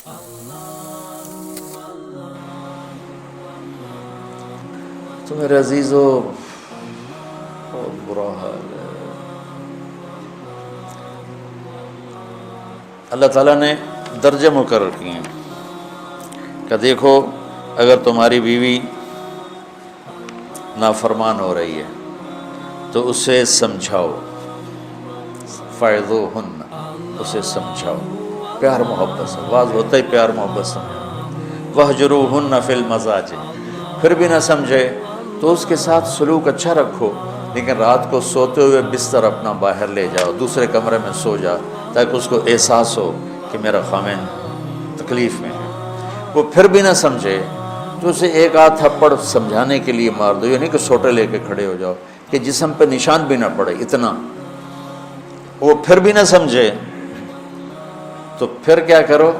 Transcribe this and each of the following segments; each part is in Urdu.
تو میرے عزیزو بہت برا حال ہے۔ اللہ تعالیٰ نے درجے مقرر کیے ہیں کہ دیکھو اگر تمہاری بیوی نافرمان ہو رہی ہے تو اسے سمجھاؤ، فَعِظُوهُنَّ، اسے سمجھاؤ پیار محبت سے، واضح ہوتا ہی پیار محبت سے، وَاهْجُرُوهُنَّ فِي الْمَضَاجِعِ، پھر بھی نہ سمجھے تو اس کے ساتھ سلوک اچھا رکھو، لیکن رات کو سوتے ہوئے بستر اپنا باہر لے جاؤ، دوسرے کمرے میں سو جا، تاکہ اس کو احساس ہو کہ میرا خاوند تکلیف میں ہے۔ وہ پھر بھی نہ سمجھے تو اسے ایک آدھ تھپڑ سمجھانے کے لیے مار دو، یہ نہیں کہ سوٹے لے کے کھڑے ہو جاؤ کہ جسم پہ نشان بھی نہ پڑے، اتنا۔ وہ پھر بھی نہ سمجھے تو پھر کیا کرو،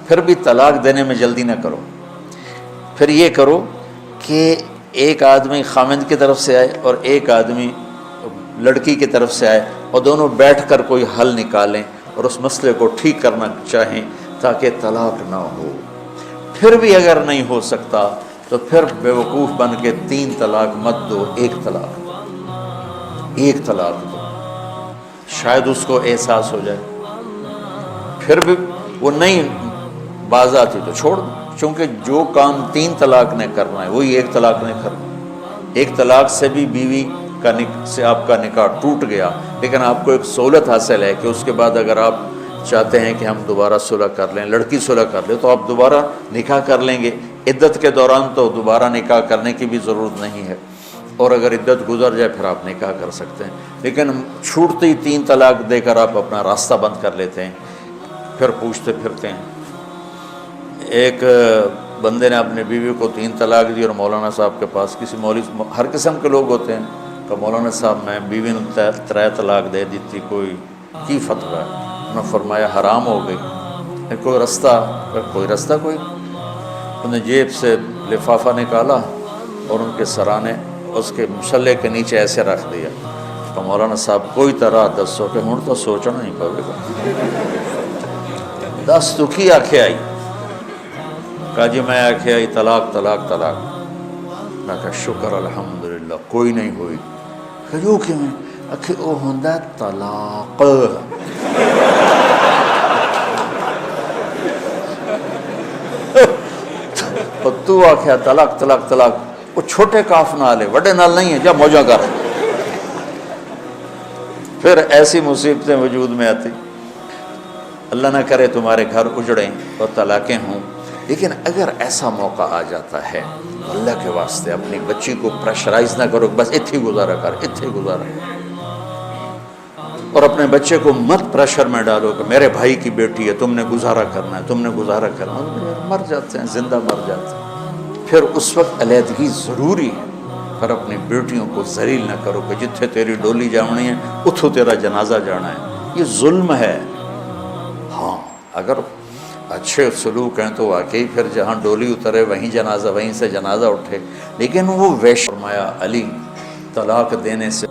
پھر بھی طلاق دینے میں جلدی نہ کرو، پھر یہ کرو کہ ایک آدمی خاوند کی طرف سے آئے اور ایک آدمی لڑکی کی طرف سے آئے اور دونوں بیٹھ کر کوئی حل نکالیں اور اس مسئلے کو ٹھیک کرنا چاہیں تاکہ طلاق نہ ہو۔ پھر بھی اگر نہیں ہو سکتا تو پھر بیوقوف بن کے 3 طلاق مت دو، 1 طلاق دو، 1 طلاق دو، شاید اس کو احساس ہو جائے۔ پھر بھی وہ نہیں باز آتی تو چھوڑ دو، چونکہ جو کام 3 طلاق نے کرنا ہے وہی 1 طلاق نے کرنا ہے۔ 1 طلاق سے بھی بیوی سے آپ کا نکاح ٹوٹ گیا، لیکن آپ کو ایک سہولت حاصل ہے کہ اس کے بعد اگر آپ چاہتے ہیں کہ ہم دوبارہ صلح کر لیں، لڑکی صلح کر لے، تو آپ دوبارہ نکاح کر لیں گے۔ عدت کے دوران تو دوبارہ نکاح کرنے کی بھی ضرورت نہیں ہے، اور اگر عدت گزر جائے پھر آپ نکاح کر سکتے ہیں، لیکن چھوٹتے ہی 3 طلاق دے کر آپ اپنا راستہ بند کر لیتے ہیں، پھر پوچھتے پھرتے ہیں۔ ایک بندے نے اپنی بیوی کو 3 طلاق دی اور مولانا صاحب کے پاس، کسی مولوی، ہر قسم کے لوگ ہوتے ہیں، کہ مولانا صاحب میں بیوی نے 3 طلاق دے دیتی، کوئی کی فتویٰ ہے؟ انہوں نے فرمایا حرام ہو گئی، کوئی رستہ کوئی۔ انہوں نے جیب سے لفافہ نکالا اور ان کے سرانے اس کے مسلح کے نیچے ایسے رکھ دیا، تو مولانا صاحب کوئی طرح دسو کہ ہوں تو سوچنا نہیں پڑے گا، 10 دکھی آنکھیں آئی، کہا جی میں آنکھیں آئی طلاق طلاق طلاق، میں کہا شکر الحمدللہ کوئی نہیں ہوئی، کہ جو کہ میں اکھے او ہوندہ طلاق، اور تو آکھیا طلاق طلاق طلاق، وہ چھوٹے کاف نال ہے، وڈے نال نہیں ہے، جا موجہ کر۔ پھر ایسی مصیبتیں وجود میں آتی۔ اللہ نہ کرے تمہارے گھر اجڑیں اور طلاقیں ہوں، لیکن اگر ایسا موقع آ جاتا ہے تو اللہ کے واسطے اپنی بچی کو پریشرائز نہ کرو، بس اتھی گزارا کر، اتھی گزارا، اور اپنے بچے کو مت پریشر میں ڈالو کہ میرے بھائی کی بیٹی ہے، تم نے گزارا کرنا ہے، تم نے گزارا کرنا ہے، مر جاتے ہیں، زندہ مر جاتے ہیں۔ پھر اس وقت علیحدگی ضروری ہے، پر اپنی بیٹیوں کو ذلیل نہ کرو کہ جتھے تیری ڈولی جاونی ہے اتھو تیرا جنازہ جانا ہے، یہ ظلم ہے۔ ہاں اگر اچھے سلوک ہیں تو واقعی پھر جہاں ڈولی اترے وہیں جنازہ، وہیں سے جنازہ اٹھے، لیکن وہ ویش فرمایا علی طلاق دینے سے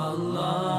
اللہ